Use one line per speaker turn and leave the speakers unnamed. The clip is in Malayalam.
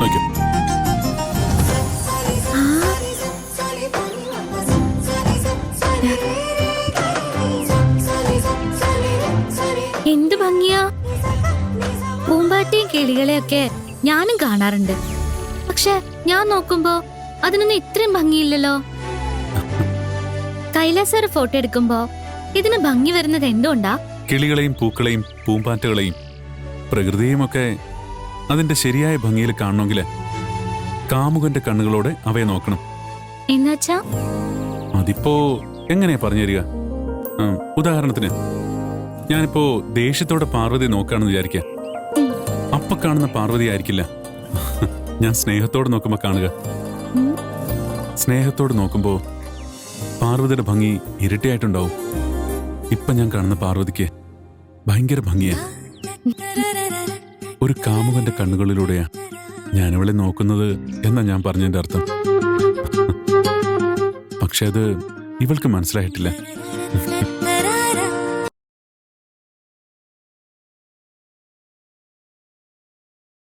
നോക്കും.
എന്ത് ഭംഗിയാ! പൂമ്പാറ്റയും കിളികളെയൊക്കെ ഞാനും കാണാറുണ്ട്. പക്ഷെ ഞാൻ നോക്കുമ്പോ അതിനൊന്നും ഇത്രയും ഭംഗിയില്ലല്ലോ. കൈലാസർ ഫോട്ടോ എടുക്കുമ്പോ ഇതിന് ഭംഗി വരുന്നത് എന്തുകൊണ്ടാ?
കിളികളെയും പൂക്കളെയും പൂമ്പാറ്റകളെയും പ്രകൃതിയും ഒക്കെ അതിന്റെ ശരിയായ ഭംഗിയിൽ കാണണമെങ്കിൽ കാമുകന്റെ കണ്ണുകളോടെ അവയെ നോക്കണം.
എന്നുവച്ചാ
അതിപ്പോ എങ്ങനെയാ പറഞ്ഞു തരിക? ഉദാഹരണത്തിന് ഞാനിപ്പോ ദേഷ്യത്തോടെ പാർവതി നോക്കുകയാണെന്ന് വിചാരിക്കുക. അപ്പൊ കാണുന്ന പാർവതി ആയിരിക്കില്ല ഞാൻ സ്നേഹത്തോടെ നോക്കുമ്പോ കാണുക. സ്നേഹത്തോട് നോക്കുമ്പോ പാർവതിയുടെ ഭംഗി ഇരട്ടിയായിട്ടുണ്ടാവും. ഇപ്പൊ ഞാൻ കാണുന്ന പാർവതിക്ക് ഭയങ്കര ഭംഗിയാ. ഒരു കാമുകന്റെ കണ്ണുകളിലൂടെയാ ഞാനിവളെ നോക്കുന്നത് എന്നാ ഞാൻ പറഞ്ഞതിന്റെ അർത്ഥം. പക്ഷെ അത് ഇവൾക്ക് മനസ്സിലായിട്ടില്ല.